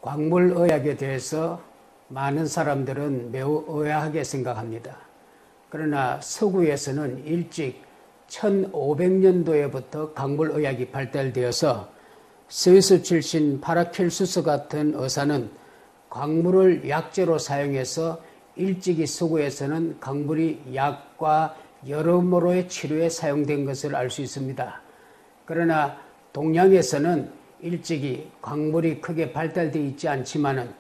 광물의학에 대해서 많은 사람들은 매우 의아하게 생각합니다. 그러나 서구에서는 일찍 1500년도에부터 광물의학이 발달되어서 스위스 출신 파라켈수스 같은 의사는 광물을 약재로 사용해서 일찍이 서구에서는 광물이 약과 여러모로의 치료에 사용된 것을 알 수 있습니다. 그러나 동양에서는 일찍이 광물이 크게 발달되어 있지 않지만은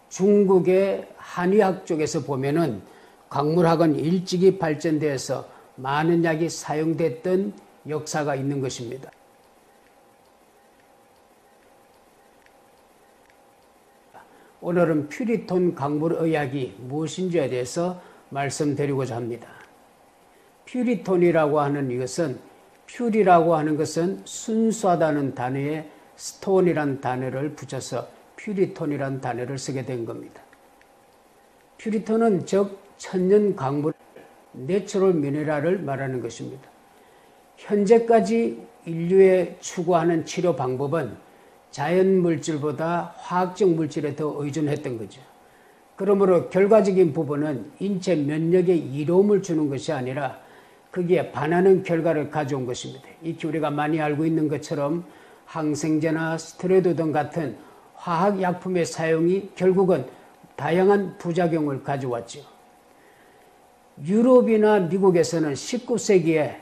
중국의 한의학 쪽에서 보면은 광물학은 일찍이 발전되어서 많은 약이 사용됐던 역사가 있는 것입니다. 오늘은 퓨리톤 광물의학이 무엇인지에 대해서 말씀드리고자 합니다. 퓨리톤이라고 하는 이것은 퓨리라고 하는 것은 순수하다는 단어에 스톤이란 단어를 붙여서 퓨리톤이란 단어를 쓰게 된 겁니다. 퓨리톤은 즉 천연 광물, 내추럴 미네랄을 말하는 것입니다. 현재까지 인류에 추구하는 치료 방법은 자연 물질보다 화학적 물질에 더 의존했던 거죠. 그러므로 결과적인 부분은 인체 면역에 이로움을 주는 것이 아니라 거기에 반하는 결과를 가져온 것입니다. 이렇게 우리가 많이 알고 있는 것처럼 항생제나 스테로이드 등 같은 화학약품의 사용이 결국은 다양한 부작용을 가져왔죠. 유럽이나 미국에서는 19세기에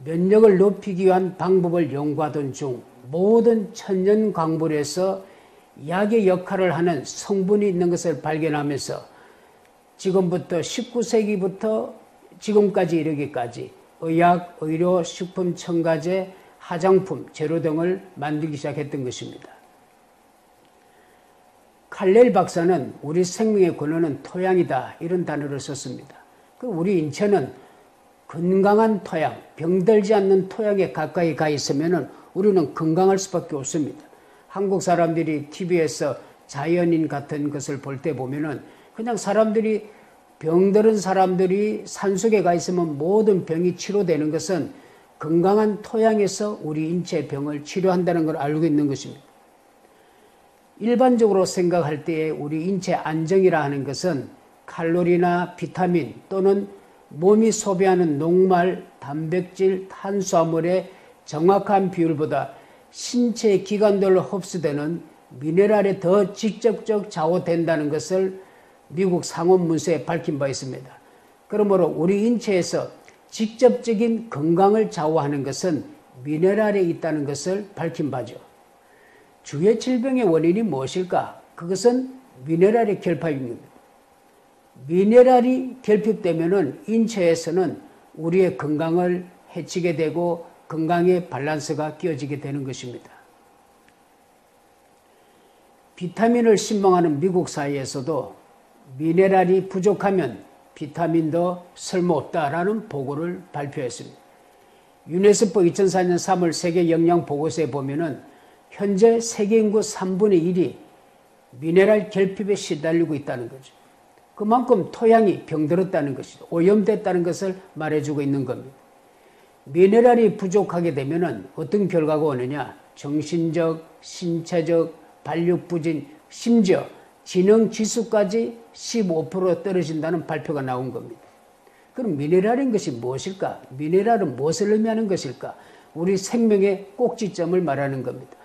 면역을 높이기 위한 방법을 연구하던 중 모든 천연 광물에서 약의 역할을 하는 성분이 있는 것을 발견하면서 지금부터 19세기부터 지금까지 이르기까지 의약, 의료, 식품, 첨가제, 화장품, 재료 등을 만들기 시작했던 것입니다. 칼렐 박사는 우리 생명의 근원은 토양이다 이런 단어를 썼습니다. 우리 인체는 건강한 토양, 병들지 않는 토양에 가까이 가 있으면 우리는 건강할 수밖에 없습니다. 한국 사람들이 TV에서 자연인 같은 것을 볼 때 보면은 그냥 사람들이 병들은 사람들이 산속에 가 있으면 모든 병이 치료되는 것은 건강한 토양에서 우리 인체 병을 치료한다는 걸 알고 있는 것입니다. 일반적으로 생각할 때에 우리 인체 안정이라 하는 것은 칼로리나 비타민 또는 몸이 소비하는 녹말, 단백질, 탄수화물의 정확한 비율보다 신체 기관들로 흡수되는 미네랄에 더 직접적 좌우된다는 것을 미국 상원 문서에 밝힌 바 있습니다. 그러므로 우리 인체에서 직접적인 건강을 좌우하는 것은 미네랄에 있다는 것을 밝힌 바죠. 주의 질병의 원인이 무엇일까? 그것은 미네랄의 결핍입니다. 미네랄이 결핍되면 인체에서는 우리의 건강을 해치게 되고 건강의 밸런스가 깨어지게 되는 것입니다. 비타민을 신봉하는 미국 사회에서도 미네랄이 부족하면 비타민도 쓸모없다라는 보고를 발표했습니다. 유네스코 2004년 3월 세계 영양 보고서에 보면은 현재 세계 인구 3분의 1이 미네랄 결핍에 시달리고 있다는 거죠. 그만큼 토양이 병들었다는 것이죠. 오염됐다는 것을 말해주고 있는 겁니다. 미네랄이 부족하게 되면 어떤 결과가 오느냐? 정신적, 신체적, 발육부진, 심지어 지능지수까지 15% 떨어진다는 발표가 나온 겁니다. 그럼 미네랄인 것이 무엇일까? 미네랄은 무엇을 의미하는 것일까? 우리 생명의 꼭지점을 말하는 겁니다.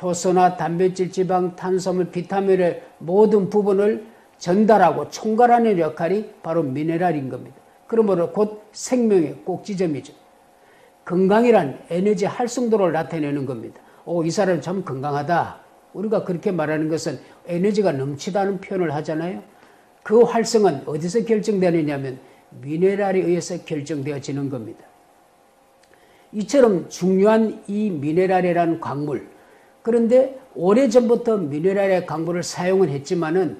효소나 단백질, 지방, 탄수화물, 비타민의 모든 부분을 전달하고 총괄하는 역할이 바로 미네랄인 겁니다. 그러므로 곧 생명의 꼭지점이죠. 건강이란 에너지 활성도를 나타내는 겁니다. 이 사람 참 건강하다. 우리가 그렇게 말하는 것은 에너지가 넘치다는 표현을 하잖아요. 그 활성은 어디서 결정되느냐면 미네랄에 의해서 결정되어지는 겁니다. 이처럼 중요한 이 미네랄이라는 광물, 그런데 오래전부터 미네랄의 광물을 사용은 했지만은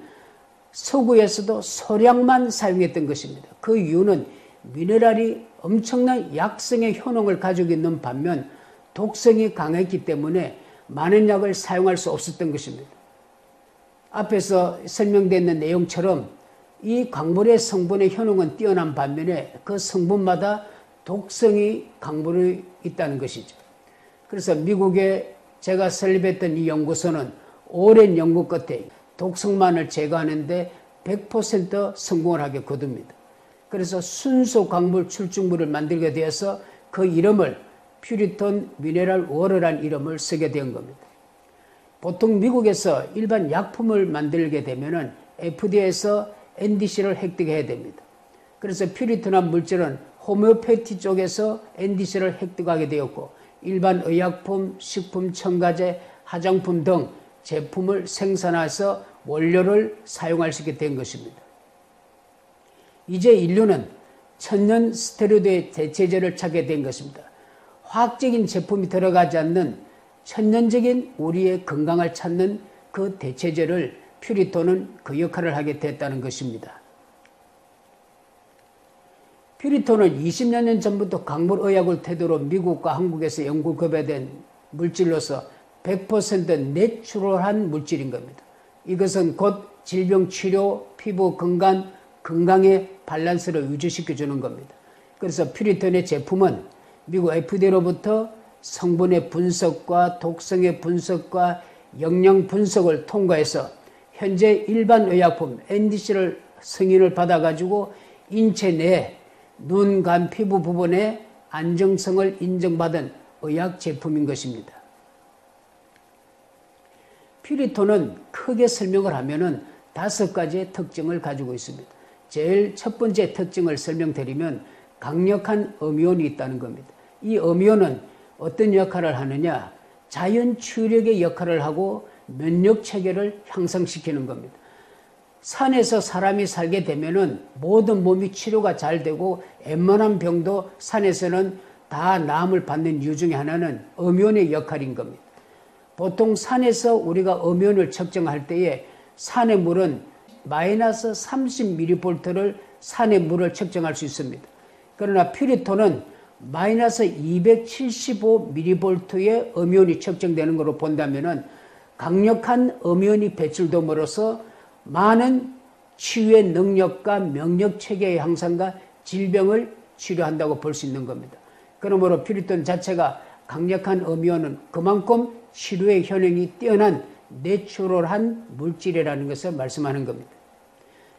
서구에서도 소량만 사용했던 것입니다. 그 이유는 미네랄이 엄청난 약성의 효능을 가지고 있는 반면 독성이 강했기 때문에 많은 약을 사용할 수 없었던 것입니다. 앞에서 설명된 내용처럼 이 광물의 성분의 효능은 뛰어난 반면에 그 성분마다 독성이 광물에 있다는 것이죠. 그래서 미국에 제가 설립했던 이 연구소는 오랜 연구 끝에 독성만을 제거하는데 100% 성공을 하게 거둡니다. 그래서 순수 광물 출중물을 만들게 되어서 그 이름을 퓨리톤 미네랄 워터라는 이름을 쓰게 된 겁니다. 보통 미국에서 일반 약품을 만들게 되면은 FDA에서 NDC를 획득해야 됩니다. 그래서 퓨리톤한 물질은 호미오패티 쪽에서 NDC를 획득하게 되었고 일반 의약품, 식품, 첨가제, 화장품 등 제품을 생산해서 원료를 사용할 수 있게 된 것입니다. 이제 인류는 천연 스테로이드의 대체제를 찾게 된 것입니다. 화학적인 제품이 들어가지 않는 천연적인 우리의 건강을 찾는 그 대체제를 퓨리톤은 그 역할을 하게 됐다는 것입니다. 퓨리톤은 20여 년 전부터 광물의학을 태도로 미국과 한국에서 연구급여된 물질로서 100% 내추럴한 물질인 겁니다. 이것은 곧 질병 치료, 피부 건강, 건강의 밸런스를 유지시켜주는 겁니다. 그래서 퓨리톤의 제품은 미국 FDA로부터 성분의 분석과 독성의 분석과 영양 분석을 통과해서 현재 일반 의약품 NDC를 승인을 받아가지고 인체 내 눈, 간, 피부 부분의 안정성을 인정받은 의약 제품인 것입니다. 퓨리톤은 크게 설명을 하면은 5가지의 특징을 가지고 있습니다. 제일 첫 번째 특징을 설명드리면 강력한 어미온이 있다는 겁니다. 이 어미온은 어떤 역할을 하느냐? 자연 치유력의 역할을 하고 면역 체계를 향상시키는 겁니다. 산에서 사람이 살게 되면은 모든 몸이 치료가 잘 되고 웬만한 병도 산에서는 다 나음을 받는 이유 중에 하나는 어미온의 역할인 겁니다. 보통 산에서 우리가 어미온을 측정할 때에 산의 물은 마이너스 30mV를 산의 물을 측정할 수 있습니다. 그러나 퓨리톤은 마이너스 275mV의 어미온이 측정되는 것으로 본다면은 강력한 어미온이 배출됨으로써 많은 치유의 능력과 면역 체계의 향상과 질병을 치료한다고 볼 수 있는 겁니다. 그러므로 퓨리톤 자체가 강력한 어미온은 그만큼 치료의 효능이 뛰어난 내추럴한 물질이라는 것을 말씀하는 겁니다.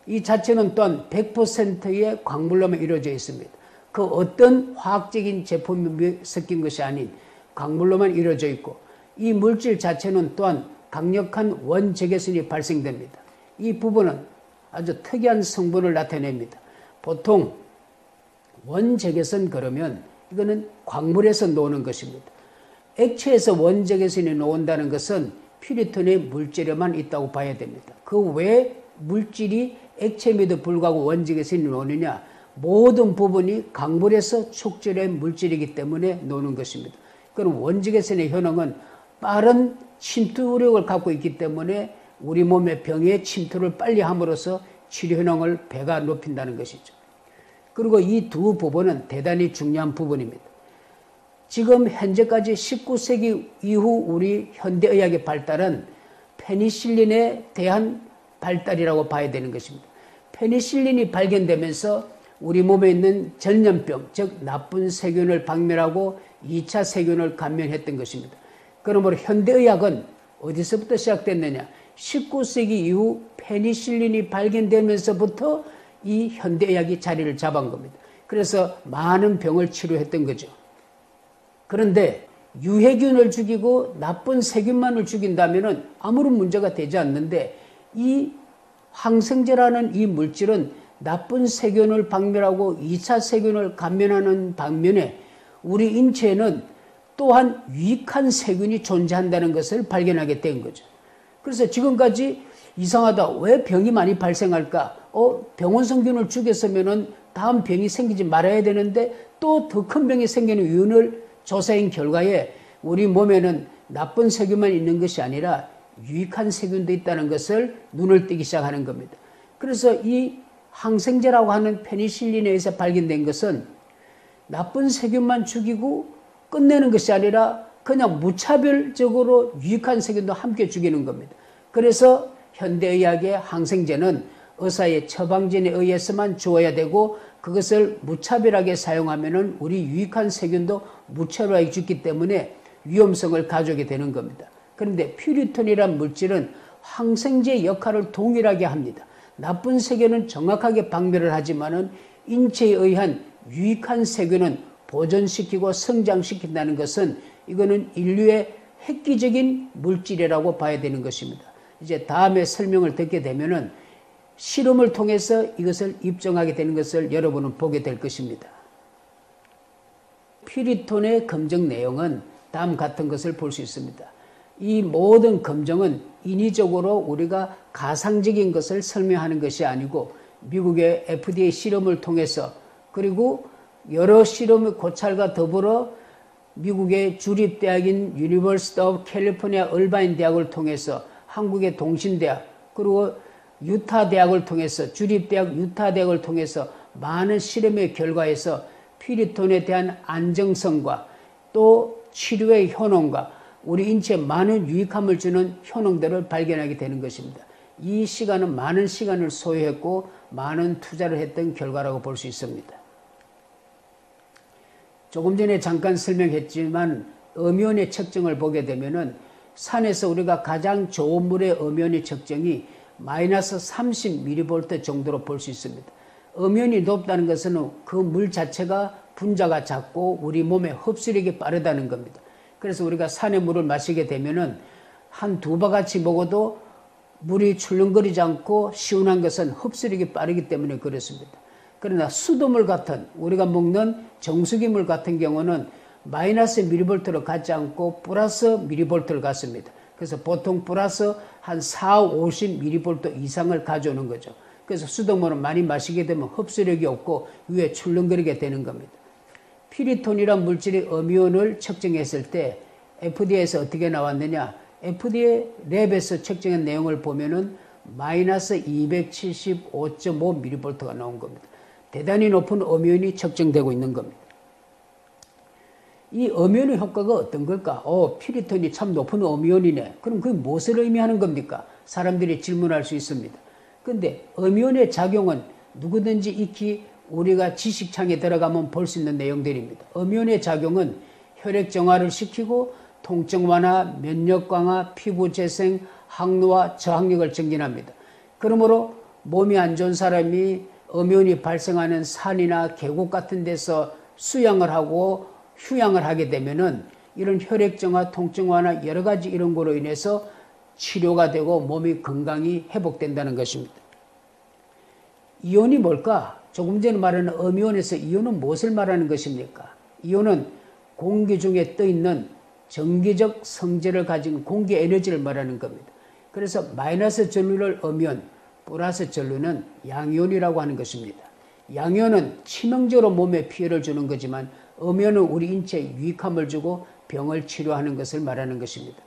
이 자체는 또한 100%의 광물로만 이루어져 있습니다. 그 어떤 화학적인 제품이 섞인 것이 아닌 광물로만 이루어져 있고 이 물질 자체는 또한 강력한 원적외선이 발생됩니다. 이 부분은 아주 특이한 성분을 나타냅니다. 보통 원적외선 그러면 이거는 광물에서 나오는 것입니다. 액체에서 원적외선이 나온다는 것은 퓨리톤의 물질에만 있다고 봐야 됩니다. 그 왜 물질이 액체임에도 불구하고 원적외선이 나오느냐? 모든 부분이 광물에서 축적된 물질이기 때문에 나오는 것입니다. 그럼 원적외선의 효능은 빠른 침투력을 갖고 있기 때문에 우리 몸의 병의 침투를 빨리 함으로써 치료 효능을 배가 높인다는 것이죠. 그리고 이 두 부분은 대단히 중요한 부분입니다. 지금 현재까지 19세기 이후 우리 현대의학의 발달은 페니실린에 대한 발달이라고 봐야 되는 것입니다. 페니실린이 발견되면서 우리 몸에 있는 전염병, 즉 나쁜 세균을 박멸하고 2차 세균을 감면했던 것입니다. 그러므로 현대의학은 어디서부터 시작됐느냐? 19세기 이후 페니실린이 발견되면서부터 이 현대의학이 자리를 잡은 겁니다. 그래서 많은 병을 치료했던 거죠. 그런데 유해균을 죽이고 나쁜 세균만을 죽인다면 아무런 문제가 되지 않는데 이 항생제라는 이 물질은 나쁜 세균을 박멸하고 2차 세균을 감면하는 반면에 우리 인체에는 또한 유익한 세균이 존재한다는 것을 발견하게 된 거죠. 그래서 지금까지 이상하다. 왜 병이 많이 발생할까? 병원 성균을 죽였으면 다음 병이 생기지 말아야 되는데 또 더 큰 병이 생기는 이유를 조사한 결과에 우리 몸에는 나쁜 세균만 있는 것이 아니라 유익한 세균도 있다는 것을 눈을 뜨기 시작하는 겁니다. 그래서 이 항생제라고 하는 페니실린에 의해서 발견된 것은 나쁜 세균만 죽이고 끝내는 것이 아니라 그냥 무차별적으로 유익한 세균도 함께 죽이는 겁니다. 그래서 현대의학의 항생제는 의사의 처방전에 의해서만 주어야 되고 그것을 무차별하게 사용하면 우리 유익한 세균도 무차별하게 죽기 때문에 위험성을 가져오게 되는 겁니다. 그런데 퓨리톤이란 물질은 항생제 역할을 동일하게 합니다. 나쁜 세균은 정확하게 박멸을 하지만은 인체에 의한 유익한 세균은 보존시키고 성장시킨다는 것은 이거는 인류의 획기적인 물질이라고 봐야 되는 것입니다. 이제 다음에 설명을 듣게 되면은 실험을 통해서 이것을 입증하게 되는 것을 여러분은 보게 될 것입니다. 퓨리톤의 검정 내용은 다음 같은 것을 볼 수 있습니다. 이 모든 검정은 인위적으로 우리가 가상적인 것을 설명하는 것이 아니고 미국의 FDA 실험을 통해서 그리고 여러 실험의 고찰과 더불어 미국의 주립대학인 유니버시티 오브 캘리포니아 얼바인 대학을 통해서 한국의 동신대학 그리고 유타 대학을 통해서 주립대학 유타 대학을 통해서 많은 실험의 결과에서 퓨리톤에 대한 안정성과 또 치료의 효능과 우리 인체에 많은 유익함을 주는 효능들을 발견하게 되는 것입니다. 이 시간은 많은 시간을 소요했고 많은 투자를 했던 결과라고 볼 수 있습니다. 조금 전에 잠깐 설명했지만 엄연의 측정을 보게 되면은 산에서 우리가 가장 좋은 물의 엄연의 측정이 마이너스 30mV 정도로 볼 수 있습니다. 엄연이 높다는 것은 그 물 자체가 분자가 작고 우리 몸에 흡수력이 빠르다는 겁니다. 그래서 우리가 산의 물을 마시게 되면은 한 두 바가지 먹어도 물이 출렁거리지 않고 시원한 것은 흡수력이 빠르기 때문에 그렇습니다. 그러나 수돗물 같은 우리가 먹는 정수기물 같은 경우는 마이너스 미리볼트로 가지 않고 플러스 미리볼트를 갖습니다. 그래서 보통 플러스 한 4, 50mV 이상을 가져오는 거죠. 그래서 수돗물을 많이 마시게 되면 흡수력이 없고 위에 출렁거리게 되는 겁니다. 퓨리톤이란 물질의 엄연을 측정했을 때 FDA에서 어떻게 나왔느냐? FDA 랩에서 측정한 내용을 보면은 마이너스 275.5mV가 나온 겁니다. 대단히 높은 엄연이 측정되고 있는 겁니다. 이 엄연의 효과가 어떤 걸까? 퓨리톤이 참 높은 엄연이네. 그럼 그게 무엇을 의미하는 겁니까? 사람들이 질문할 수 있습니다. 그런데 엄연의 작용은 누구든지 익히 우리가 지식창에 들어가면 볼 수 있는 내용들입니다. 엄연의 작용은 혈액 정화를 시키고 통증 완화, 면역 강화, 피부 재생, 항노화, 저항력을 증진합니다. 그러므로 몸이 안 좋은 사람이 엄연이 발생하는 산이나 계곡 같은 데서 수양을 하고 휴양을 하게 되면은 이런 혈액 정화, 통증 완화 여러 가지 이런 거로 인해서 치료가 되고 몸이 건강히 회복된다는 것입니다. 이온이 뭘까? 조금 전에 말하는 엄이온에서 이온은 무엇을 말하는 것입니까? 이온은 공기 중에 떠 있는 정기적 성질을 가진 공기 에너지를 말하는 겁니다. 그래서 마이너스 전류를 엄이온, 플러스 전류는 양이온이라고 하는 것입니다. 양이온은 치명적으로 몸에 피해를 주는 거지만 엄이온은 우리 인체에 유익함을 주고 병을 치료하는 것을 말하는 것입니다.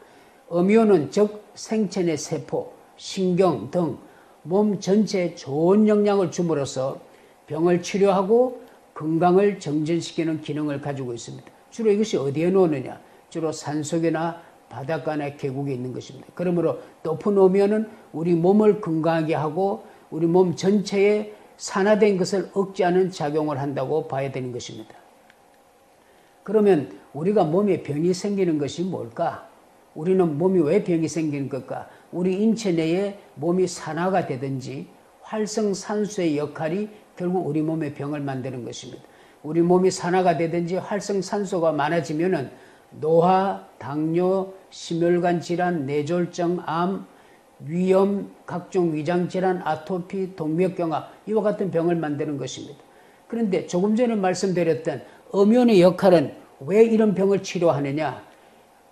엄이온은 즉 생체 내 세포, 신경 등 몸 전체에 좋은 영향을 줌으로써 병을 치료하고 건강을 정진시키는 기능을 가지고 있습니다. 주로 이것이 어디에 놓느냐? 주로 산속이나 바닷가나 계곡에 있는 것입니다. 그러므로 높은 엄이온은 우리 몸을 건강하게 하고 우리 몸 전체에 산화된 것을 억제하는 작용을 한다고 봐야 되는 것입니다. 그러면 우리가 몸에 병이 생기는 것이 뭘까? 우리는 몸이 왜 병이 생기는 걸까? 우리 인체 내에 몸이 산화가 되든지 활성산소의 역할이 결국 우리 몸에 병을 만드는 것입니다. 우리 몸이 산화가 되든지 활성산소가 많아지면은 노화, 당뇨, 심혈관 질환, 뇌졸중, 암, 위염, 각종 위장질환, 아토피, 동맥경화 이와 같은 병을 만드는 것입니다. 그런데 조금 전에 말씀드렸던 엄이온의 역할은 왜 이런 병을 치료하느냐?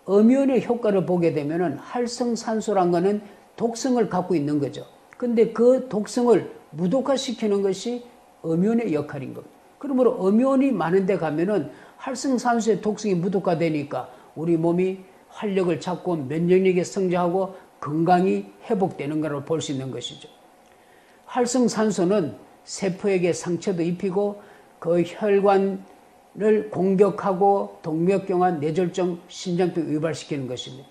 엄이온의 효과를 보게 되면은 활성산소란 것은 독성을 갖고 있는 거죠. 근데 그 독성을 무독화시키는 것이 엄이온의 역할인 겁니다. 그러므로 엄이온이 많은 데 가면은 활성산소의 독성이 무독화되니까 우리 몸이 활력을 찾고 면역력이 성장하고 건강이 회복되는 것을 볼 수 있는 것이죠. 활성산소는 세포에게 상처도 입히고 그 혈관을 공격하고 동맥경화, 뇌졸중, 심장병 유발시키는 것입니다.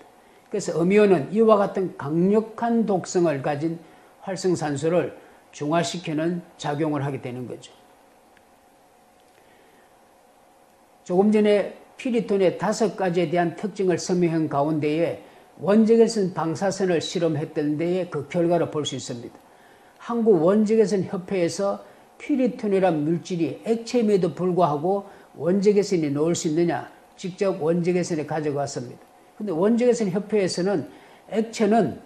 그래서 엄이온은 이와 같은 강력한 독성을 가진 활성산소를 중화시키는 작용을 하게 되는 거죠. 조금 전에 피리톤의 5가지에 대한 특징을 설명한 가운데에 원적외선 방사선을 실험했던 데에 그 결과를 볼 수 있습니다. 한국 원적외선 협회에서 피리톤이란 물질이 액체임에도 불구하고 원적외선이 나올 수 있느냐 직접 원적외선에 가져갔습니다. 근데 원적외선 협회에서는 액체는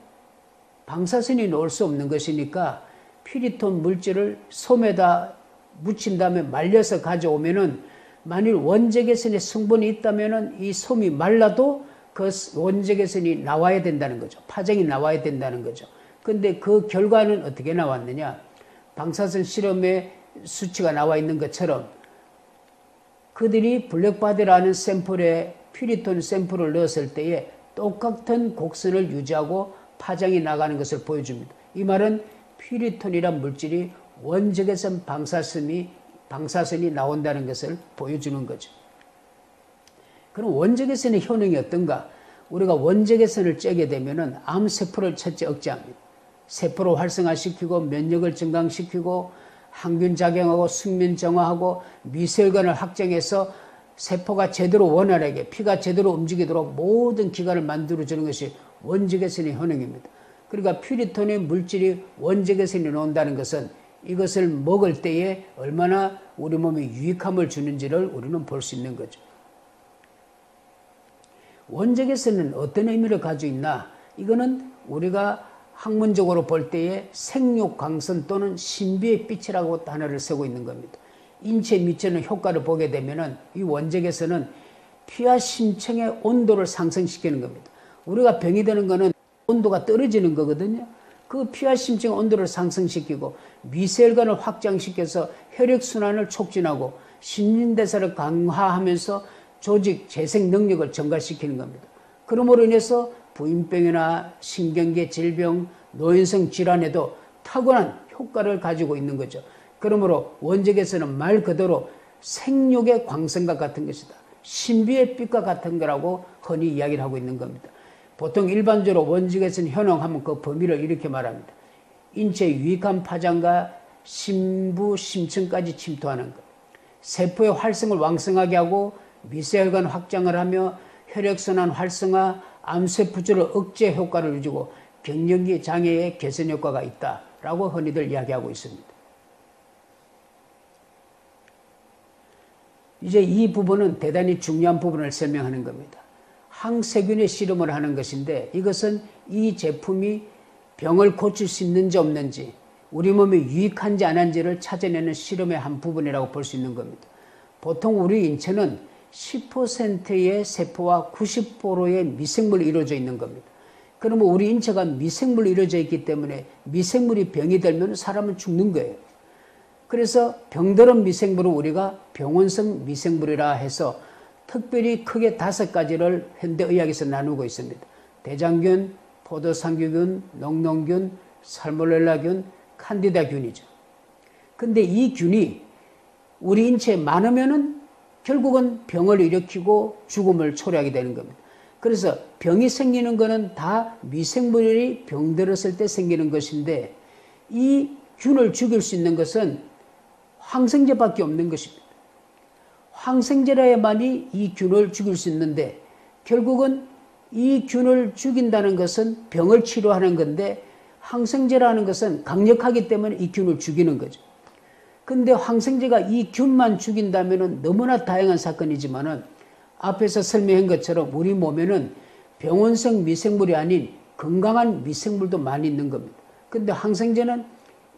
방사선이 나올 수 없는 것이니까 피리톤 물질을 솜에다 묻힌 다음에 말려서 가져오면은 만일 원적외선의 성분이 있다면은 이 솜이 말라도 그 원적외선이 나와야 된다는 거죠. 파장이 나와야 된다는 거죠. 근데 그 결과는 어떻게 나왔느냐? 방사선 실험의 수치가 나와 있는 것처럼 그들이 블랙바디라는 샘플에 피리톤 샘플을 넣었을 때에 똑같은 곡선을 유지하고 파장이 나가는 것을 보여줍니다. 이 말은 피리톤이란 물질이 원적외선 방사선이 나온다는 것을 보여주는 거죠. 그럼 원적외선의 효능이 어떤가? 우리가 원적외선을 쬐게 되면은 암세포를 첫째 억제합니다. 세포를 활성화시키고 면역을 증강시키고 항균 작용하고 숙면 정화하고 미세혈관을 확장해서 세포가 제대로 원활하게 피가 제대로 움직이도록 모든 기관을 만들어주는 것이 원적외선의 효능입니다. 그러니까 피리톤의 물질이 원적외선이 나온다는 것은 이것을 먹을 때에 얼마나 우리 몸에 유익함을 주는지를 우리는 볼 수 있는 거죠. 원적외선은 어떤 의미를 가지고 있나? 이거는 우리가 학문적으로 볼 때에 생육광선 또는 신비의 빛이라고 단어를 쓰고 있는 겁니다. 인체에 미치는 효과를 보게 되면은 이 원적외선은 피와 심층의 온도를 상승시키는 겁니다. 우리가 병이 되는 거는 온도가 떨어지는 거거든요. 그 피와 심층의 온도를 상승시키고 미세혈관을 확장시켜서 혈액순환을 촉진하고 신진대사를 강화하면서 조직 재생 능력을 증가시키는 겁니다. 그러므로 인해서 부인병이나 신경계 질병, 노인성 질환에도 탁월한 효과를 가지고 있는 거죠. 그러므로 원적외선은 말 그대로 생육의 광선과 같은 것이다. 신비의 빛과 같은 거라고 흔히 이야기를 하고 있는 겁니다. 보통 일반적으로 원적외선 효능하면 그 범위를 이렇게 말합니다. 인체 유익한 파장과 심부, 심층까지 침투하는 것. 세포의 활성을 왕성하게 하고 미세혈관 확장을 하며 혈액순환 활성화, 암세포주를 억제 효과를 주고 갱년기 장애의 개선 효과가 있다라고 흔히들 이야기하고 있습니다. 이제 이 부분은 대단히 중요한 부분을 설명하는 겁니다. 항세균의 실험을 하는 것인데 이것은 이 제품이 병을 고칠 수 있는지 없는지 우리 몸에 유익한지 안 한지를 찾아내는 실험의 한 부분이라고 볼 수 있는 겁니다. 보통 우리 인체는 10%의 세포와 90%의 미생물이 이루어져 있는 겁니다. 그러면 우리 인체가 미생물로 이루어져 있기 때문에 미생물이 병이 들면 사람은 죽는 거예요. 그래서 병들은 미생물을 우리가 병원성 미생물이라 해서 특별히 크게 5가지를 현대의학에서 나누고 있습니다. 대장균, 포도상구균, 녹농균, 살모넬라균, 칸디다균이죠. 근데 이 균이 우리 인체에 많으면은 결국은 병을 일으키고 죽음을 초래하게 되는 겁니다. 그래서 병이 생기는 것은 다 미생물이 병들었을 때 생기는 것인데 이 균을 죽일 수 있는 것은 항생제밖에 없는 것입니다. 항생제라야만이 이 균을 죽일 수 있는데 결국은 이 균을 죽인다는 것은 병을 치료하는 건데 항생제라는 것은 강력하기 때문에 이 균을 죽이는 거죠. 근데 항생제가 이 균만 죽인다면 너무나 다양한 사건이지만은 앞에서 설명한 것처럼 우리 몸에는 병원성 미생물이 아닌 건강한 미생물도 많이 있는 겁니다. 근데 항생제는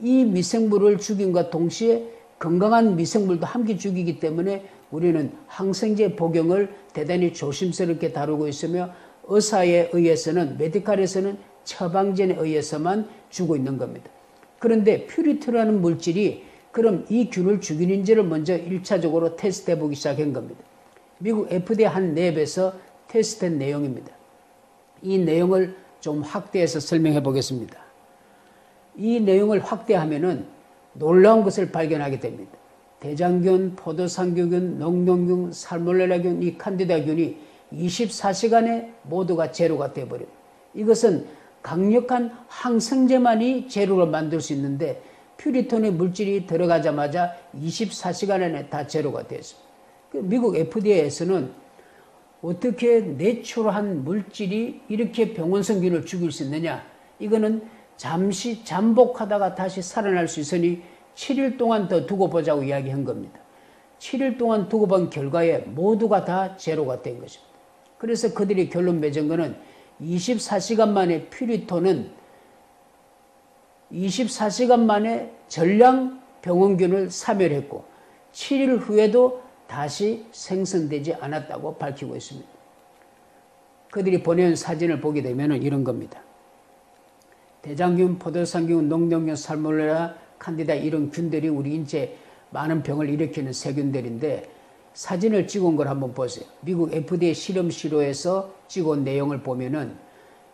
이 미생물을 죽임과 동시에 건강한 미생물도 함께 죽이기 때문에 우리는 항생제 복용을 대단히 조심스럽게 다루고 있으며 의사에 의해서는 메디칼에서는 처방전에 의해서만 주고 있는 겁니다. 그런데 퓨리트라는 물질이 그럼 이 균을 죽이는지를 먼저 1차적으로 테스트해 보기 시작한 겁니다. 미국 FDA 한 랩에서 테스트한 내용입니다. 이 내용을 좀 확대해서 설명해 보겠습니다. 이 내용을 확대하면은 놀라운 것을 발견하게 됩니다. 대장균, 포도상구균, 녹농균, 살모넬라균, 이 칸디다균이 24시간에 모두가 제로가 되어버립니다. 이것은 강력한 항생제만이 제로를 만들 수 있는데 퓨리톤의 물질이 들어가자마자 24시간 안에 다 제로가 되었습니다. 미국 FDA에서는 어떻게 내추럴한 물질이 이렇게 병원성균을 죽일 수 있느냐? 이거는 잠시 잠복하다가 다시 살아날 수 있으니 7일 동안 더 두고 보자고 이야기한 겁니다. 7일 동안 두고 본 결과에 모두가 다 제로가 된 것입니다. 그래서 그들이 결론 맺은 거는 24시간 만에 퓨리톤은 24시간 만에 전량 병원균을 사멸했고 7일 후에도 다시 생성되지 않았다고 밝히고 있습니다. 그들이 보내온 사진을 보게 되면 이런 겁니다. 대장균, 포도상균, 농동균, 살모넬라, 칸디다 이런 균들이 우리 인체에 많은 병을 일으키는 세균들인데 사진을 찍은 걸 한번 보세요. 미국 FDA 실험실로에서 찍은 내용을 보면은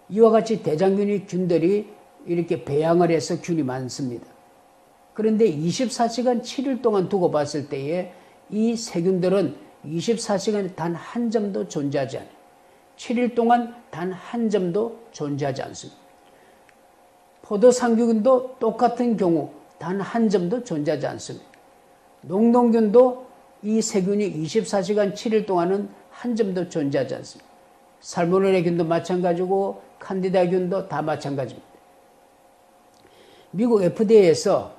이와 같이 대장균이 균들이 이렇게 배양을 해서 균이 많습니다. 그런데 24시간 7일 동안 두고 봤을 때에 이 세균들은 24시간에 단 한 점도 존재하지 않아요. 7일 동안 단 한 점도 존재하지 않습니다. 포도상균도 똑같은 경우 단 한 점도 존재하지 않습니다. 농동균도 이 세균이 24시간 7일 동안은 한 점도 존재하지 않습니다. 살모넬라균도 마찬가지고 칸디다균도 다 마찬가지입니다. 미국 FDA에서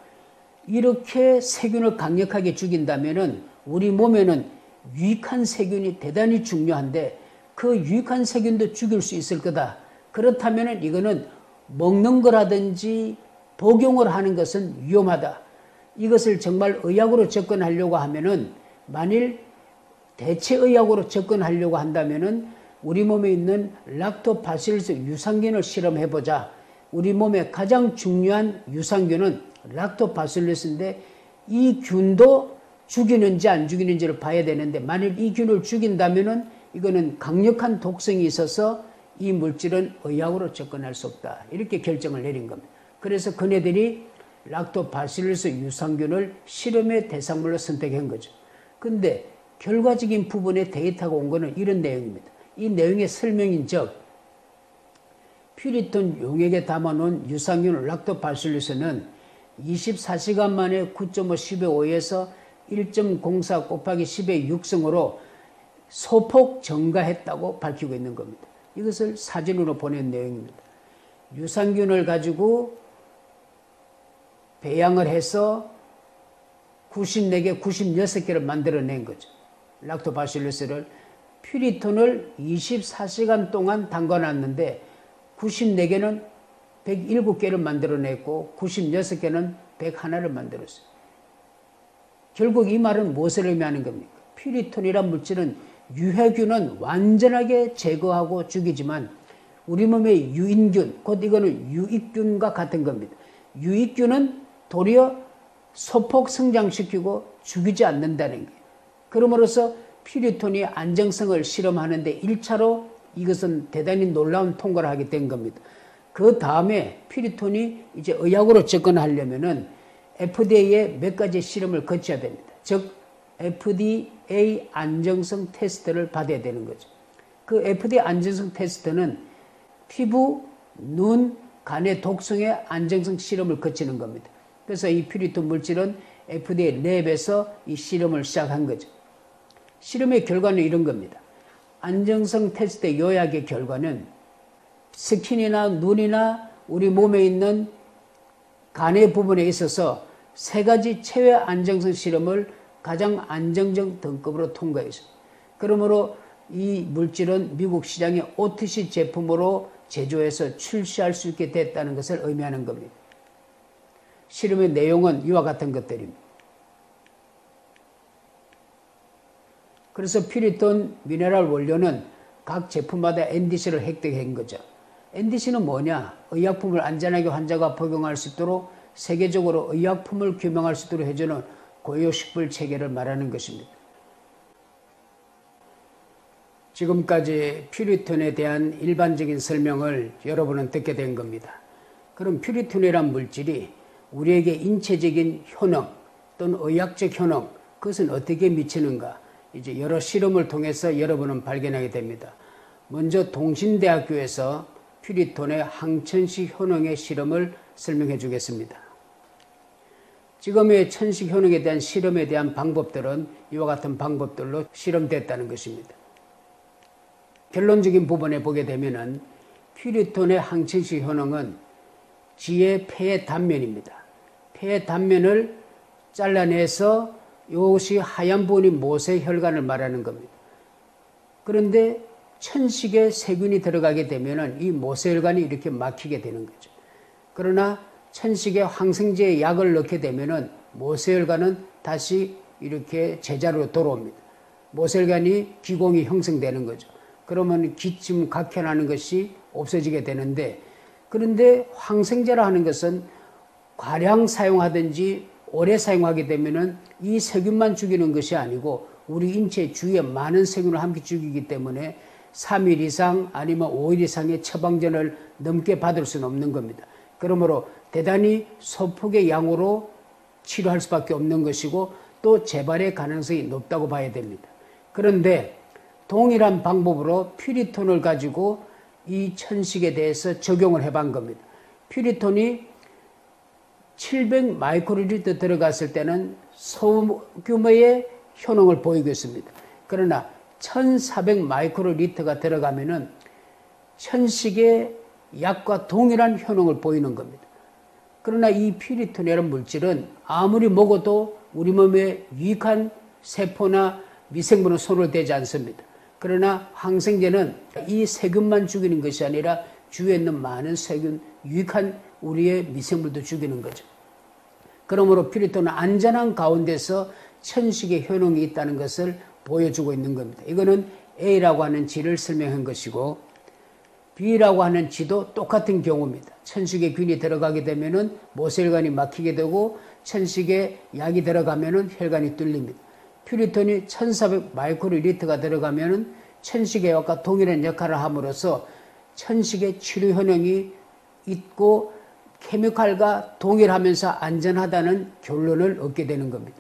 이렇게 세균을 강력하게 죽인다면은 우리 몸에는 유익한 세균이 대단히 중요한데 그 유익한 세균도 죽일 수 있을 거다. 그렇다면은 이거는 먹는 거라든지 복용을 하는 것은 위험하다. 이것을 정말 의학으로 접근하려고 하면은 만일 대체 의학으로 접근하려고 한다면은 우리 몸에 있는 락토바실루스 유산균을 실험해보자. 우리 몸의 가장 중요한 유산균은 락토바실루스인데 이 균도 죽이는지 안 죽이는지를 봐야 되는데 만일 이 균을 죽인다면은 이거는 강력한 독성이 있어서 이 물질은 의학으로 접근할 수 없다. 이렇게 결정을 내린 겁니다. 그래서 그네들이 락토바실루스 유산균을 실험의 대상물로 선택한 거죠. 근데 결과적인 부분에 데이터가 온 거는 이런 내용입니다. 이 내용의 설명인 즉 퓨리톤 용액에 담아놓은 유산균 락토바실루스는 24시간 만에 9.5 10의 5에서 1.04 곱하기 10의 6승으로 소폭 증가했다고 밝히고 있는 겁니다. 이것을 사진으로 보낸 내용입니다. 유산균을 가지고 배양을 해서 94개, 96개를 만들어낸 거죠. 락토바실루스를 퓨리톤을 24시간 동안 담가놨는데 94개는 107개를 만들어냈고 96개는 101를 만들었어요. 결국 이 말은 무엇을 의미하는 겁니까? 퓨리톤이란 물질은 유해균은 완전하게 제거하고 죽이지만 우리 몸의 유인균, 곧 이거는 유익균과 같은 겁니다. 유익균은 도리어 소폭 성장시키고 죽이지 않는다는 거예요. 그러므로서 퓨리톤이 안정성을 실험하는데 1차로 이것은 대단히 놀라운 통과를 하게 된 겁니다. 그 다음에 퓨리톤이 이제 의학으로 접근하려면은 FDA의 몇 가지 실험을 거쳐야 됩니다. 즉 FDA 안정성 테스트를 받아야 되는 거죠. 그 FDA 안정성 테스트는 피부, 눈, 간의 독성의 안정성 실험을 거치는 겁니다. 그래서 이 퓨리톤 물질은 FDA 랩에서 이 실험을 시작한 거죠. 실험의 결과는 이런 겁니다. 안정성 테스트 요약의 결과는 스킨이나 눈이나 우리 몸에 있는 간의 부분에 있어서 세 가지 체외 안정성 실험을 가장 안정적 등급으로 통과했습니다. 그러므로 이 물질은 미국 시장에 OTC 제품으로 제조해서 출시할 수 있게 됐다는 것을 의미하는 겁니다. 실험의 내용은 이와 같은 것들입니다. 그래서 퓨리톤 미네랄 원료는 각 제품마다 NDC를 획득한 거죠. NDC는 뭐냐? 의약품을 안전하게 환자가 복용할 수 있도록 세계적으로 의약품을 규명할 수 있도록 해주는 고유식물 체계를 말하는 것입니다. 지금까지 퓨리톤에 대한 일반적인 설명을 여러분은 듣게 된 겁니다. 그럼 퓨리톤이란 물질이 우리에게 인체적인 효능 또는 의학적 효능, 그것은 어떻게 미치는가? 이제 여러 실험을 통해서 여러분은 발견하게 됩니다. 먼저 동신대학교에서 퓨리톤의 항천식 효능의 실험을 설명해 주겠습니다. 지금의 천식 효능에 대한 실험에 대한 방법들은 이와 같은 방법들로 실험됐다는 것입니다. 결론적인 부분에 보게 되면은 퓨리톤의 항천식 효능은 쥐의 폐의 단면입니다. 폐의 단면을 잘라내서 이것이 하얀 부분이 모세혈관을 말하는 겁니다. 그런데 천식에 세균이 들어가게 되면은 이 모세혈관이 이렇게 막히게 되는 거죠. 그러나 천식에 항생제의 약을 넣게 되면은 모세혈관은 다시 이렇게 제자리로 돌아옵니다. 모세혈관이 기공이 형성되는 거죠. 그러면 기침, 각혈하는 것이 없어지게 되는데, 그런데 항생제라 하는 것은 과량 사용하든지 오래 사용하게 되면은 이 세균만 죽이는 것이 아니고 우리 인체 주위에 많은 세균을 함께 죽이기 때문에 3일 이상 아니면 5일 이상의 처방전을 넘게 받을 수는 없는 겁니다. 그러므로 대단히 소폭의 양으로 치료할 수밖에 없는 것이고 또 재발의 가능성이 높다고 봐야 됩니다. 그런데 동일한 방법으로 퓨리톤을 가지고 이 천식에 대해서 적용을 해본 겁니다. 퓨리톤이 700 마이크로리터 들어갔을 때는 소규모의 효능을 보이고 있습니다. 그러나 1400 마이크로리터가 들어가면은 천식의 약과 동일한 효능을 보이는 겁니다. 그러나 이 퓨리톤이라는 물질은 아무리 먹어도 우리 몸에 유익한 세포나 미생물은 손을 대지 않습니다. 그러나 항생제는 이 세균만 죽이는 것이 아니라 주위에 있는 많은 세균, 유익한 우리의 미생물도 죽이는 거죠. 그러므로 퓨리톤은 안전한 가운데서 천식의 효능이 있다는 것을 보여주고 있는 겁니다. 이거는 A라고 하는 쥐를 설명한 것이고 B라고 하는 쥐도 똑같은 경우입니다. 천식에 균이 들어가게 되면은 모세혈관이 막히게 되고 천식에 약이 들어가면은 혈관이 뚫립니다. 퓨리톤이 1400 마이크로리터가 들어가면은 천식의 약과 동일한 역할을 함으로써 천식의 치료 효능이 있고 케미칼과 동일하면서 안전하다는 결론을 얻게 되는 겁니다.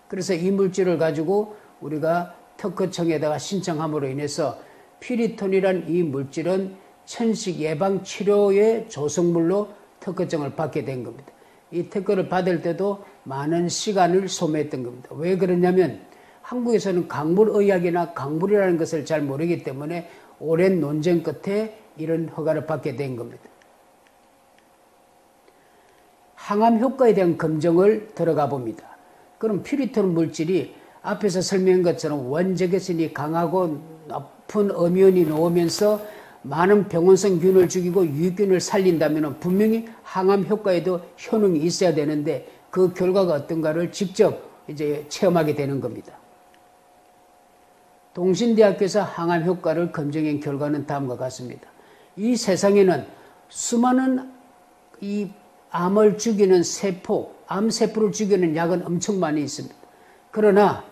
그래서 이 물질을 가지고 우리가 특허청에다가 신청함으로 인해서 퓨리톤이란 이 물질은 천식 예방 치료의 조성물로 특허증을 받게 된 겁니다. 이 특허를 받을 때도 많은 시간을 소모했던 겁니다. 왜 그러냐면 한국에서는 강물의학이나 강물이라는 것을 잘 모르기 때문에 오랜 논쟁 끝에 이런 허가를 받게 된 겁니다. 항암 효과에 대한 검증을 들어가 봅니다. 그럼 퓨리톤 물질이 앞에서 설명한 것처럼 원적외선이 강하고 나쁜 엄연이 나오면서 많은 병원성 균을 죽이고 유익균을 살린다면 분명히 항암 효과에도 효능이 있어야 되는데 그 결과가 어떤가를 직접 이제 체험하게 되는 겁니다. 동신대학교에서 항암 효과를 검증한 결과는 다음과 같습니다. 이 세상에는 수많은 이 암을 죽이는 세포, 암세포를 죽이는 약은 엄청 많이 있습니다. 그러나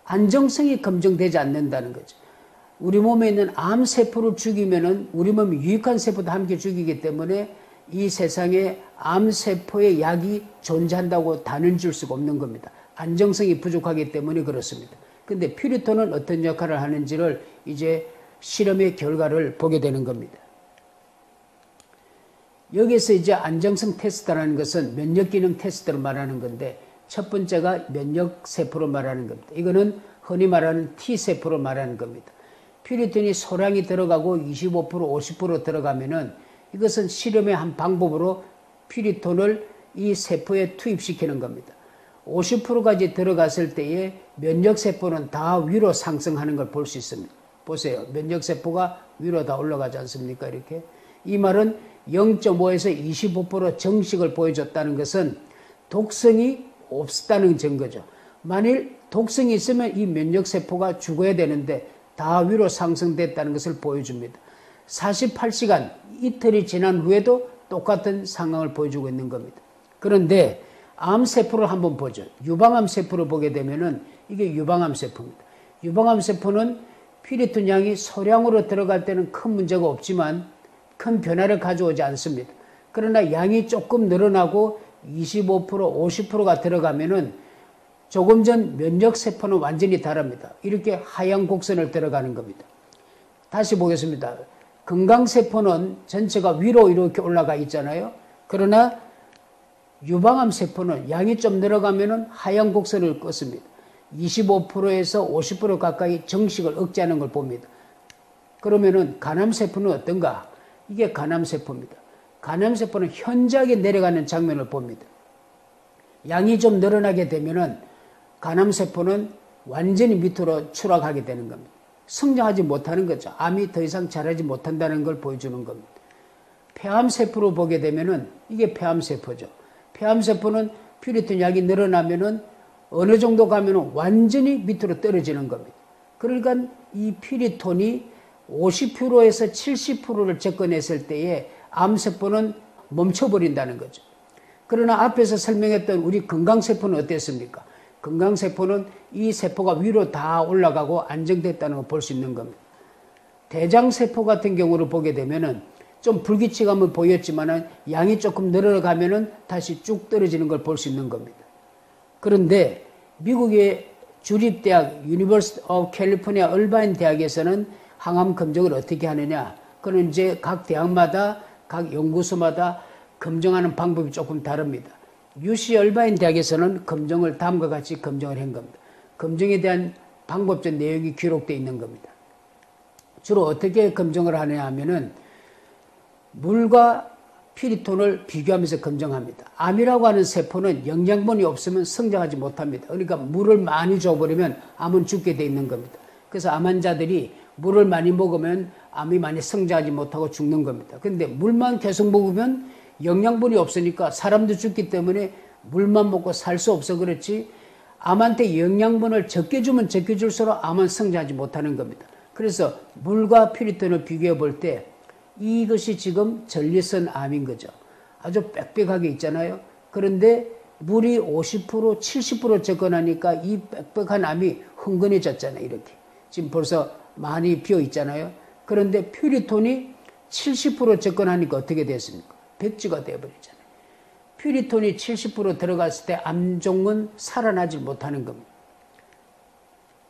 안정성이 검증되지 않는다는 거죠. 우리 몸에 있는 암세포를 죽이면은 우리 몸에 유익한 세포도 함께 죽이기 때문에 이 세상에 암세포의 약이 존재한다고 단언 줄 수가 없는 겁니다. 안정성이 부족하기 때문에 그렇습니다. 근데 퓨리톤은 어떤 역할을 하는지를 이제 실험의 결과를 보게 되는 겁니다. 여기서 이제 안정성 테스트라는 것은 면역기능 테스트를 말하는 건데 첫 번째가 면역세포로 말하는 겁니다. 이거는 흔히 말하는 T세포로 말하는 겁니다. 퓨리톤이 소량이 들어가고 25%, 50% 들어가면은 이것은 실험의 한 방법으로 퓨리톤을 이 세포에 투입시키는 겁니다. 50%까지 들어갔을 때에 면역세포는 다 위로 상승하는 걸 볼 수 있습니다. 보세요. 면역세포가 위로 다 올라가지 않습니까? 이렇게. 이 말은 0.5에서 25% 정식을 보여줬다는 것은 독성이 없다는 증거죠. 만일 독성이 있으면 이 면역세포가 죽어야 되는데 다 위로 상승됐다는 것을 보여줍니다. 48시간, 이틀이 지난 후에도 똑같은 상황을 보여주고 있는 겁니다. 그런데 암세포를 한번 보죠. 유방암세포를 보게 되면은 이게 유방암세포입니다. 유방암세포는 퓨리톤 양이 소량으로 들어갈 때는 큰 문제가 없지만 큰 변화를 가져오지 않습니다. 그러나 양이 조금 늘어나고 25%, 50%가 들어가면은 조금 전 면역세포는 완전히 다릅니다. 이렇게 하얀 곡선을 들어가는 겁니다. 다시 보겠습니다. 건강세포는 전체가 위로 이렇게 올라가 있잖아요. 그러나 유방암세포는 양이 좀 늘어가면은 하얀 곡선을 껐습니다. 25%에서 50% 가까이 정식을 억제하는 걸 봅니다. 그러면은 간암세포는 어떤가? 이게 간암세포입니다. 간암세포는 현저하게 내려가는 장면을 봅니다. 양이 좀 늘어나게 되면은 간암세포는 완전히 밑으로 추락하게 되는 겁니다. 성장하지 못하는 거죠. 암이 더 이상 자라지 못한다는 걸 보여주는 겁니다. 폐암세포로 보게 되면은 이게 폐암세포죠. 폐암세포는 퓨리톤 약이 늘어나면은 어느 정도 가면은 완전히 밑으로 떨어지는 겁니다. 그러니까 이 퓨리톤이 50%에서 70%를 접근했을 때에 암세포는 멈춰버린다는 거죠. 그러나 앞에서 설명했던 우리 건강세포는 어땠습니까? 건강세포는 이 세포가 위로 다 올라가고 안정됐다는 걸 볼 수 있는 겁니다. 대장세포 같은 경우를 보게 되면은 좀 불규칙함을 보였지만은 양이 조금 늘어가면은 다시 쭉 떨어지는 걸 볼 수 있는 겁니다. 그런데 미국의 주립대학 유니버시티 오브 캘리포니아 얼바인 대학에서는 항암 검정을 어떻게 하느냐? 그는 이제 각 대학마다 각 연구소마다 검정하는 방법이 조금 다릅니다. UC 얼바인 대학에서는 검정을 다음과 같이 검정을 한 겁니다. 검정에 대한 방법적 내용이 기록되어 있는 겁니다. 주로 어떻게 검정을 하느냐 하면은 물과 퓨리톤을 비교하면서 검정합니다. 암이라고 하는 세포는 영양분이 없으면 성장하지 못합니다. 그러니까 물을 많이 줘버리면 암은 죽게 돼 있는 겁니다. 그래서 암 환자들이 물을 많이 먹으면 암이 많이 성장하지 못하고 죽는 겁니다. 그런데 물만 계속 먹으면 영양분이 없으니까 사람도 죽기 때문에 물만 먹고 살 수 없어 그렇지 암한테 영양분을 적게 주면 적게 줄수록 암은 성장하지 못하는 겁니다. 그래서 물과 퓨리톤을 비교해 볼 때 이것이 지금 전립선 암인 거죠. 아주 빽빽하게 있잖아요. 그런데 물이 50% 70% 접근하니까 이 빽빽한 암이 흥건해졌잖아요. 이렇게 지금 벌써 많이 비어 있잖아요. 그런데 퓨리톤이 70% 접근하니까 어떻게 됐습니까? 백지가 되어버리잖아요. 퓨리톤이 70% 들어갔을 때 암종은 살아나지 못하는 겁니다.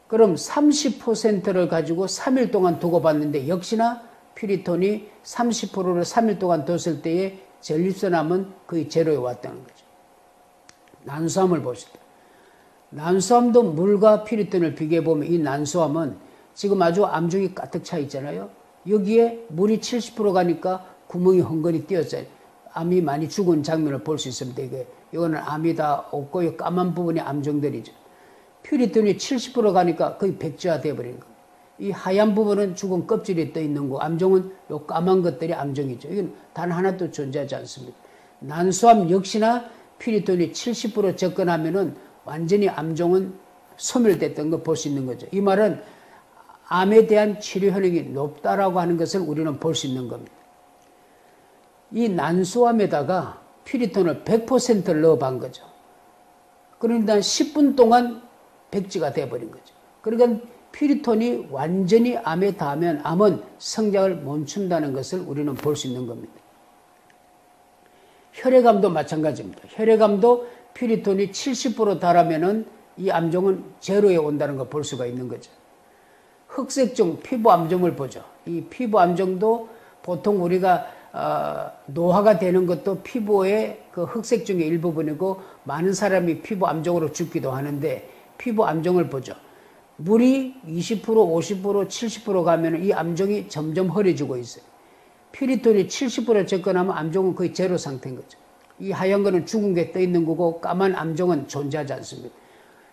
그럼 30%를 가지고 3일 동안 두고 봤는데 역시나 퓨리톤이 30%를 3일 동안 뒀을 때에 전립선암은 거의 제로에 왔다는 거죠. 난소암을 봅시다. 난소암도 물과 퓨리톤을 비교해보면 이 난소암은 지금 아주 암중이 가득 차 있잖아요. 여기에 물이 70% 가니까 구멍이 헝건히 띄었어요. 암이 많이 죽은 장면을 볼 수 있습니다. 이거는 암이 다 없고 이 까만 부분이 암종들이죠. 퓨리톤이 70% 가니까 거의 백지화 되어버리는 겁니다. 이 하얀 부분은 죽은 껍질이 떠 있는 거, 암종은 요 까만 것들이 암종이죠. 이건 단 하나도 존재하지 않습니다. 난소암 역시나 퓨리톤이 70% 접근하면은 완전히 암종은 소멸됐던 걸 볼 수 있는 거죠. 이 말은 암에 대한 치료 효능이 높다라고 하는 것을 우리는 볼 수 있는 겁니다. 이 난소암에다가 퓨리톤을 100%를 넣어본 거죠. 그러니까 10분 동안 백지가 돼버린 거죠. 그러니까 퓨리톤이 완전히 암에 닿으면 암은 성장을 멈춘다는 것을 우리는 볼 수 있는 겁니다. 혈액암도 마찬가지입니다. 혈액암도 퓨리톤이 70% 달하면은 이 암종은 제로에 온다는 걸 볼 수가 있는 거죠. 흑색종, 피부암종을 보죠. 이 피부암종도 보통 우리가 노화가 되는 것도 피부의 그 흑색종의 일부분이고 많은 사람이 피부암종으로 죽기도 하는데 피부암종을 보죠. 물이 20%, 50%, 70% 가면 이 암종이 점점 허해지고 있어요. 퓨리톤이 70% 접근하면 암종은 거의 제로 상태인 거죠. 이 하얀 거는 죽은 게 떠 있는 거고 까만 암종은 존재하지 않습니다.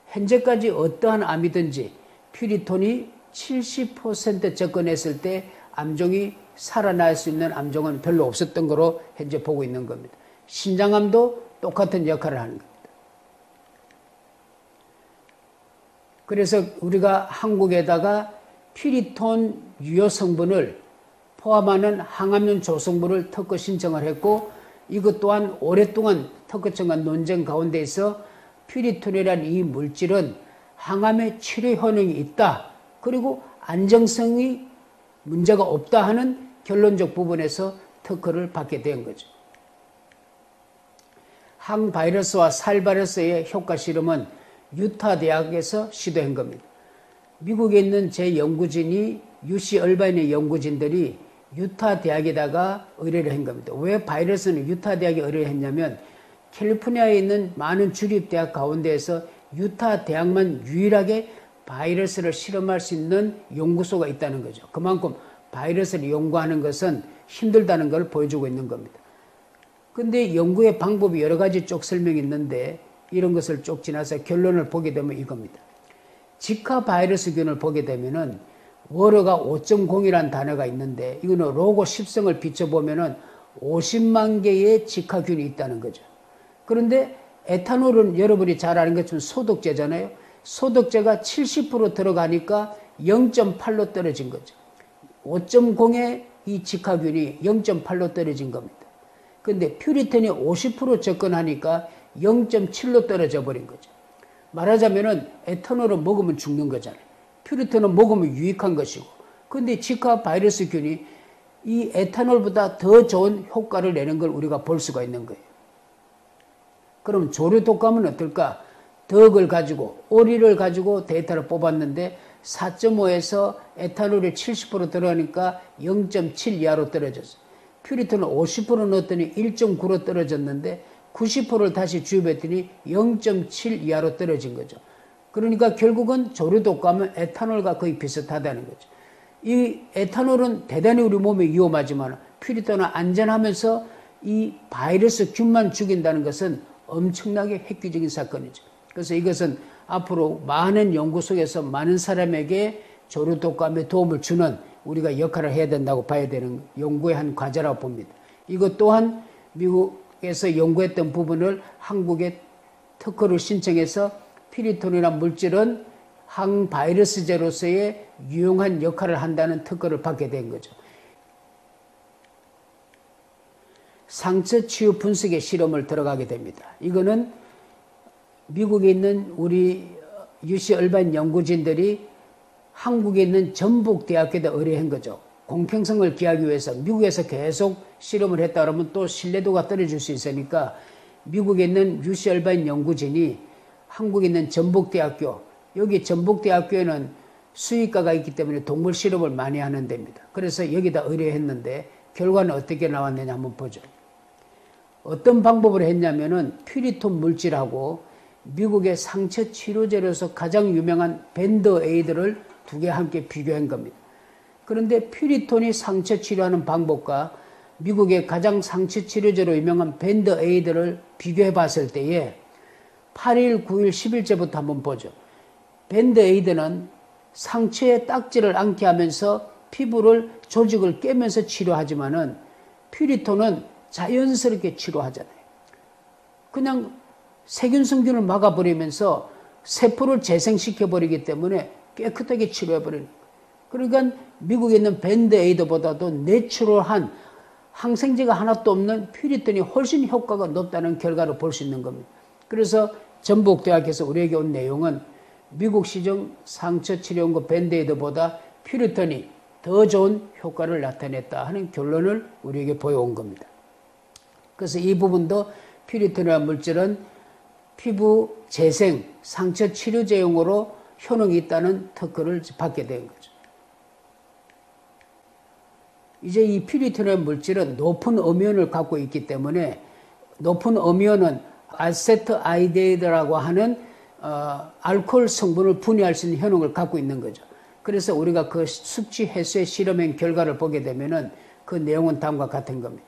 현재까지 어떠한 암이든지 퓨리톤이 70% 접근했을 때 암종이 살아날 수 있는 암종은 별로 없었던 거로 현재 보고 있는 겁니다. 신장암도 똑같은 역할을 하는 겁니다. 그래서 우리가 한국에다가 퓨리톤 유효 성분을 포함하는 항암용 조성물을 특허 신청을 했고 이것 또한 오랫동안 특허청과 논쟁 가운데에서 퓨리톤이라는 이 물질은 항암의 치료 효능이 있다. 그리고 안정성이 문제가 없다 하는 결론적 부분에서 특허를 받게 된 거죠. 항바이러스와 살바이러스의 효과 실험은 유타 대학에서 시도한 겁니다. 미국에 있는 제 연구진이 UC 얼바인의 연구진들이 유타 대학에다가 의뢰를 한 겁니다. 왜 바이러스는 유타 대학에 의뢰를 했냐면 캘리포니아에 있는 많은 주립대학 가운데에서 유타 대학만 유일하게 바이러스를 실험할 수 있는 연구소가 있다는 거죠. 그만큼 바이러스를 연구하는 것은 힘들다는 걸 보여주고 있는 겁니다. 근데 연구의 방법이 여러 가지 쭉 설명이 있는데 이런 것을 쭉 지나서 결론을 보게 되면 이겁니다. 지카 바이러스균을 보게 되면은 월어가 5.0이라는 단어가 있는데 이거는 로고 10성을 비춰보면은 50만 개의 지카균이 있다는 거죠. 그런데 에탄올은 여러분이 잘 아는 것처럼 소독제잖아요. 소독제가 70% 들어가니까 0.8로 떨어진 거죠. 5.0의 이 지카균이 0.8로 떨어진 겁니다. 근데 퓨리톤이 50% 접근하니까 0.7로 떨어져 버린 거죠. 말하자면은 에탄올은 먹으면 죽는 거잖아요. 퓨리톤은 먹으면 유익한 것이고. 근데 지카 바이러스균이 이 에탄올보다 더 좋은 효과를 내는 걸 우리가 볼 수가 있는 거예요. 그럼 조류 독감은 어떨까? 덕을 가지고 오리를 가지고 데이터를 뽑았는데 4.5에서 에탄올이 70% 들어가니까 0.7 이하로 떨어졌어요. 퓨리톤을 50% 넣었더니 1.9로 떨어졌는데 90%를 다시 주입했더니 0.7 이하로 떨어진 거죠. 그러니까 결국은 조류 독감은 에탄올과 거의 비슷하다는 거죠. 이 에탄올은 대단히 우리 몸에 위험하지만 퓨리톤은 안전하면서 이 바이러스 균만 죽인다는 것은 엄청나게 획기적인 사건이죠. 그래서 이것은 앞으로 많은 연구 속에서 많은 사람에게 조류 독감에 도움을 주는 우리가 역할을 해야 된다고 봐야 되는 연구의 한 과제라고 봅니다. 이것 또한 미국에서 연구했던 부분을 한국에 특허를 신청해서 퓨리톤이라는 물질은 항바이러스제로서의 유용한 역할을 한다는 특허를 받게 된 거죠. 상처 치유 분석의 실험을 들어가게 됩니다. 이거는 미국에 있는 우리 UC 얼반 연구진들이 한국에 있는 전북대학교에다 의뢰한 거죠. 공평성을 기하기 위해서 미국에서 계속 실험을 했다 그러면 또 신뢰도가 떨어질 수 있으니까 미국에 있는 UC 얼반 연구진이 한국에 있는 전북대학교, 여기 전북대학교에는 수의과가 있기 때문에 동물 실험을 많이 하는 데입니다. 그래서 여기다 의뢰했는데 결과는 어떻게 나왔느냐 한번 보죠. 어떤 방법을 했냐면은 퓨리톤 물질하고 미국의 상처 치료제로서 가장 유명한 밴드에이드를 두 개 함께 비교한 겁니다. 그런데 퓨리톤이 상처 치료하는 방법과 미국의 가장 상처 치료제로 유명한 밴드에이드를 비교해 봤을 때에 8일, 9일, 10일째부터 한번 보죠. 밴드에이드는 상처에 딱지를 않게 하면서 피부를 조직을 깨면서 치료하지만은 퓨리톤은 자연스럽게 치료하잖아요. 그냥 세균성균을 막아버리면서 세포를 재생시켜버리기 때문에 깨끗하게 치료해버리는 거예요. 그러니까 미국에 있는 밴드에이드보다도 내추럴한 항생제가 하나도 없는 퓨리톤이 훨씬 효과가 높다는 결과를 볼 수 있는 겁니다. 그래서 전북대학에서 우리에게 온 내용은 미국 시중 상처 치료용구 밴드에이드보다 퓨리톤이 더 좋은 효과를 나타냈다 하는 결론을 우리에게 보여온 겁니다. 그래서 이 부분도 퓨리톤이라는 물질은 피부 재생, 상처 치료제용으로 효능이 있다는 특허를 받게 된 거죠. 이제 이 퓨리톤이라는 물질은 높은 음이온을 갖고 있기 때문에 높은 음이온은 아세트알데히드라고 하는 알코올 성분을 분해할 수 있는 효능을 갖고 있는 거죠. 그래서 우리가 그 숙취 해소의 실험행 결과를 보게 되면은 그 내용은 다음과 같은 겁니다.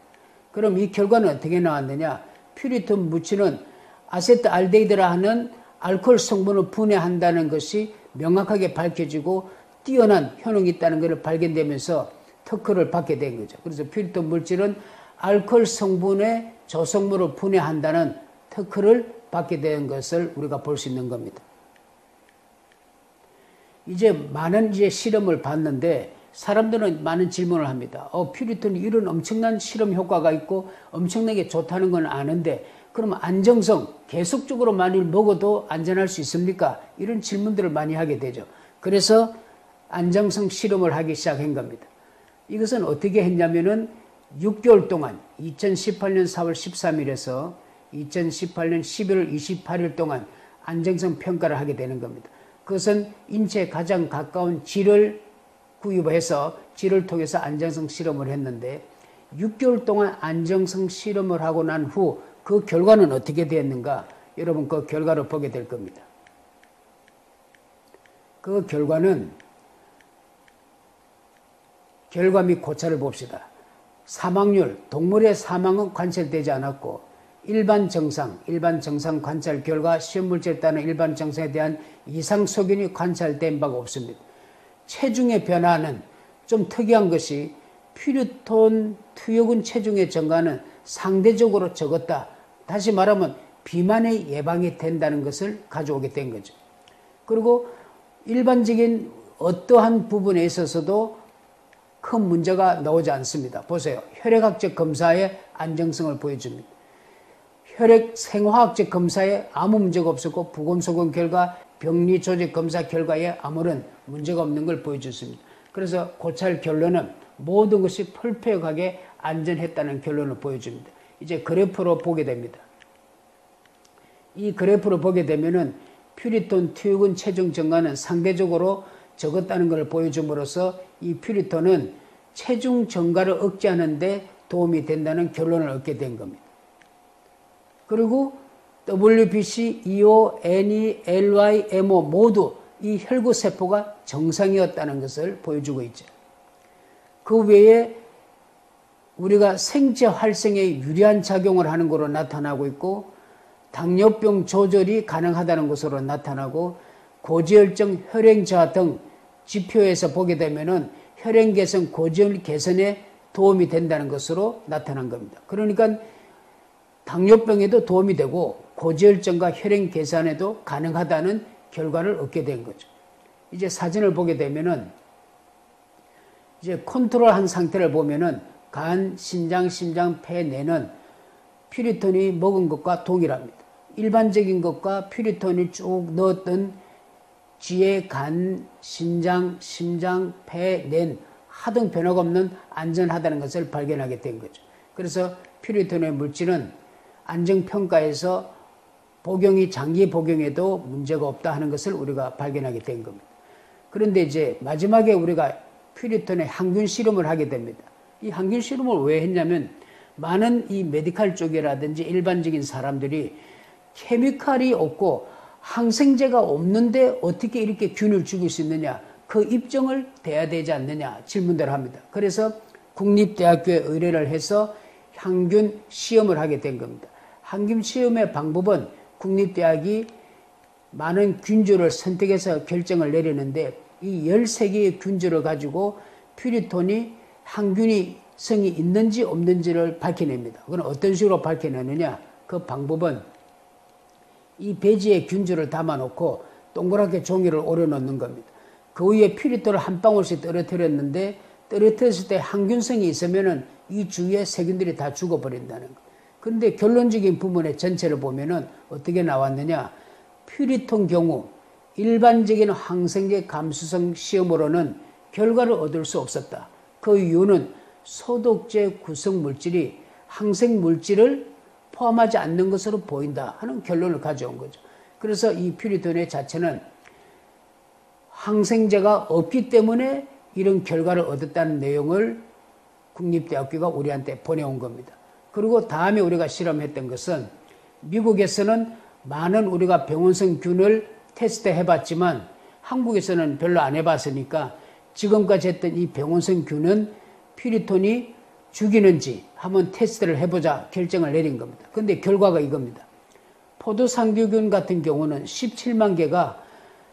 그럼 이 결과는 어떻게 나왔느냐? 퓨리톤 물질은 아세트알데히드라 하는 알코올 성분을 분해한다는 것이 명확하게 밝혀지고 뛰어난 효능이 있다는 것을 발견되면서 특허를 받게 된 거죠. 그래서 퓨리톤 물질은 알코올 성분의 조성물을 분해한다는 특허를 받게 된 것을 우리가 볼 수 있는 겁니다. 이제 많은 실험을 봤는데 사람들은 많은 질문을 합니다. 퓨리톤이 이런 엄청난 실험 효과가 있고 엄청나게 좋다는 건 아는데 그럼 안정성, 계속적으로 많이 먹어도 안전할 수 있습니까? 이런 질문들을 많이 하게 되죠. 그래서 안정성 실험을 하기 시작한 겁니다. 이것은 어떻게 했냐면은 6개월 동안 2018년 4월 13일에서 2018년 11월 28일 동안 안정성 평가를 하게 되는 겁니다. 그것은 인체에 가장 가까운 질을 구입해서 질을 통해서 안정성 실험을 했는데 6개월 동안 안정성 실험을 하고 난 후 그 결과는 어떻게 되었는가? 여러분 그 결과를 보게 될 겁니다. 그 결과는 결과 및 고찰을 봅시다. 사망률, 동물의 사망은 관찰되지 않았고 일반 정상 관찰 결과 시험물질에 따른 일반 정상에 대한 이상 소견이 관찰된 바가 없습니다. 체중의 변화는 좀 특이한 것이 퓨리톤 투여군 체중의 증가는 상대적으로 적었다. 다시 말하면 비만의 예방이 된다는 것을 가져오게 된 거죠. 그리고 일반적인 어떠한 부분에 있어서도 큰 문제가 나오지 않습니다. 보세요. 혈액학적 검사의 안정성을 보여줍니다. 혈액 생화학적 검사에 아무 문제가 없었고 부검소견 결과 병리 조직 검사 결과에 아무런 문제가 없는 걸 보여줬습니다. 그래서 고찰 결론은 모든 것이 퍼펙트하게 안전했다는 결론을 보여줍니다. 이제 그래프로 보게 됩니다. 이 그래프로 보게 되면은 퓨리톤 투여군 체중 증가는 상대적으로 적었다는 것을 보여줌으로써 이 퓨리톤은 체중 증가를 억제하는 데 도움이 된다는 결론을 얻게 된 겁니다. 그리고 WBC, EO, NE, LY, MO 모두 이 혈구세포가 정상이었다는 것을 보여주고 있죠. 그 외에 우리가 생체 활성에 유리한 작용을 하는 것으로 나타나고 있고 당뇨병 조절이 가능하다는 것으로 나타나고 고지혈증, 혈행 저하 등 지표에서 보게 되면은 혈행 개선, 고지혈 개선에 도움이 된다는 것으로 나타난 겁니다. 그러니까 당뇨병에도 도움이 되고 고지혈증과 혈행 개선에도 가능하다는 결과를 얻게 된 거죠. 이제 사진을 보게 되면은 이제 컨트롤한 상태를 보면은 간, 신장, 심장, 폐, 뇌는 퓨리톤이 먹은 것과 동일합니다. 일반적인 것과 퓨리톤이 쭉 넣었던 쥐의 간, 신장, 심장, 폐, 뇌는 하등 변화가 없는 안전하다는 것을 발견하게 된 거죠. 그래서 퓨리톤의 물질은 안정평가에서 복용이 장기 복용에도 문제가 없다 하는 것을 우리가 발견하게 된 겁니다. 그런데 이제 마지막에 우리가 퓨리톤의 항균 실험을 하게 됩니다. 이 항균 실험을 왜 했냐면 많은 이 메디칼 쪽이라든지 일반적인 사람들이 케미칼이 없고 항생제가 없는데 어떻게 이렇게 균을 죽일 수 있느냐, 그 입증을 돼야 되지 않느냐 질문들을 합니다. 그래서 국립대학교에 의뢰를 해서 항균 시험을 하게 된 겁니다. 항균 시험의 방법은 국립대학이 많은 균주를 선택해서 결정을 내리는데 이 13개의 균주를 가지고 퓨리톤이 항균이 성이 있는지 없는지를 밝혀냅니다. 그건 어떤 식으로 밝혀내느냐? 그 방법은 이 배지에 균주를 담아놓고 동그랗게 종이를 오려놓는 겁니다. 그 위에 퓨리톤을 한 방울씩 떨어뜨렸는데 떨어뜨렸을 때 항균성이 있으면은 이 주위에 세균들이 다 죽어버린다는 거. 그런데 결론적인 부분의 전체를 보면은 어떻게 나왔느냐? 퓨리톤 경우 일반적인 항생제 감수성 시험으로는 결과를 얻을 수 없었다. 그 이유는 소독제 구성 물질이 항생 물질을 포함하지 않는 것으로 보인다 하는 결론을 가져온 거죠. 그래서 이 퓨리톤의 자체는 항생제가 없기 때문에 이런 결과를 얻었다는 내용을 국립대학교가 우리한테 보내온 겁니다. 그리고 다음에 우리가 실험했던 것은 미국에서는 많은 우리가 병원성 균을 테스트 해봤지만 한국에서는 별로 안 해봤으니까 지금까지 했던 이 병원성 균은 퓨리톤이 죽이는지 한번 테스트를 해보자 결정을 내린 겁니다. 그런데 결과가 이겁니다. 포도상규균 같은 경우는 17만 개가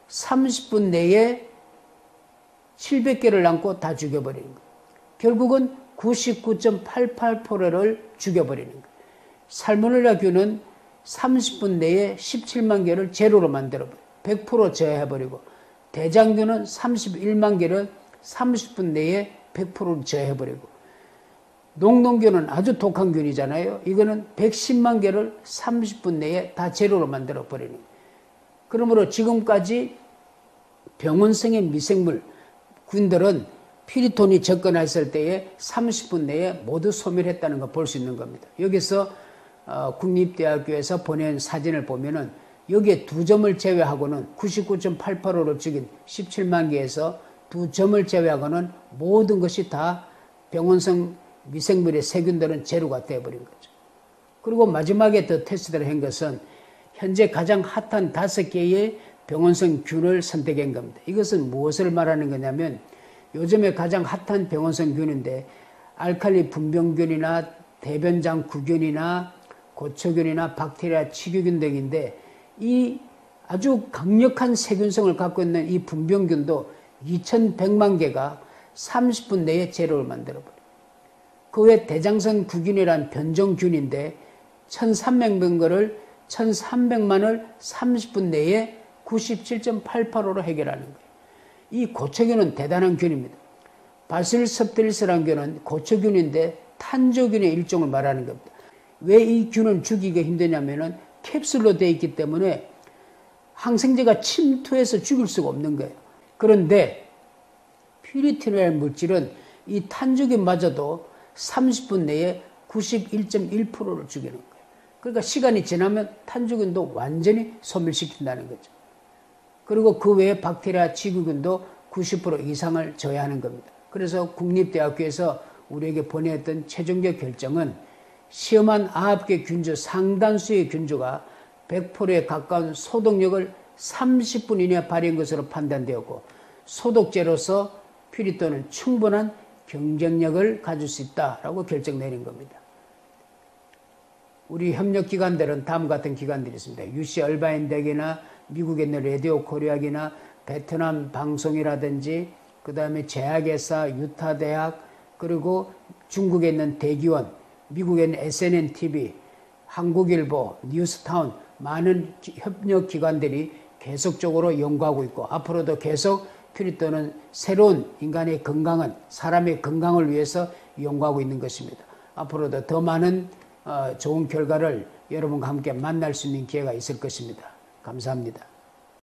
30분 내에 700개를 남고 다 죽여버리는 거예요. 결국은 99.88%를 죽여버리는 거예요. 살모넬라균은 30분 내에 17만 개를 제로로 만들어버려요. 100% 제어해버리고 대장균은 31만 개를 30분 내에 100% 제어해버리고 농농균은 아주 독한 균이잖아요. 이거는 110만 개를 30분 내에 다 제로로 만들어버리는 거예요. 그러므로 지금까지 병원성의 미생물 균들은 퓨리톤이 접근했을 때에 30분 내에 모두 소멸했다는 걸 볼 수 있는 겁니다. 여기서 국립대학교에서 보낸 사진을 보면은 여기에 2점을 제외하고는 99.88%로 죽인 17만 개에서 2점을 제외하고는 모든 것이 다 병원성 미생물의 세균들은 제로가 되어버린 거죠. 그리고 마지막에 더 테스트를 한 것은 현재 가장 핫한 5개의 병원성 균을 선택한 겁니다. 이것은 무엇을 말하는 거냐면 요즘에 가장 핫한 병원성 균인데 알칼리 분병균이나 대변장 구균이나 고초균이나 박테리아 치규균 등인데 이 아주 강력한 세균성을 갖고 있는 이 분병균도 2100만 개가 30분 내에 제로를 만들어버려요. 그 외 대장성 구균이란 변종균인데 1300만 1300만을 30분 내에 97.885로 해결하는 거예요. 이 고초균은 대단한 균입니다. 바실섭틸스라는 균은 고초균인데 탄저균의 일종을 말하는 겁니다. 왜 이 균을 죽이기가 힘드냐면은 캡슐로 되어 있기 때문에 항생제가 침투해서 죽일 수가 없는 거예요. 그런데 퓨리틴이라는 물질은 이 탄저균마저도 30분 내에 91.1%를 죽이는 거예요. 그러니까 시간이 지나면 탄저균도 완전히 소멸시킨다는 거죠. 그리고 그 외에 박테리아 치규균도 90% 이상을 저해하는 겁니다. 그래서 국립대학교에서 우리에게 보내었던 최종적 결정은 시험한 9개 균주 상당수의 균주가 100%에 가까운 소독력을 30분 이내에 발휘한 것으로 판단되었고 소독제로서 퓨리톤은 충분한 경쟁력을 가질 수 있다라고 결정 내린 겁니다. 우리 협력기관들은 다음 같은 기관들이 있습니다. UC 얼바인 대학이나 미국에 있는 라디오 코리아기나 베트남 방송이라든지 그 다음에 제약회사 유타 대학 그리고 중국에 있는 대기원 미국에 있는 SNNTV 한국일보 뉴스타운 많은 협력기관들이 계속적으로 연구하고 있고 앞으로도 계속 퓨리톤은 새로운 인간의 건강한 사람의 건강을 위해서 연구하고 있는 것입니다. 앞으로도 더 많은 좋은 결과를 여러분과 함께 만날 수 있는 기회가 있을 것입니다. 감사합니다.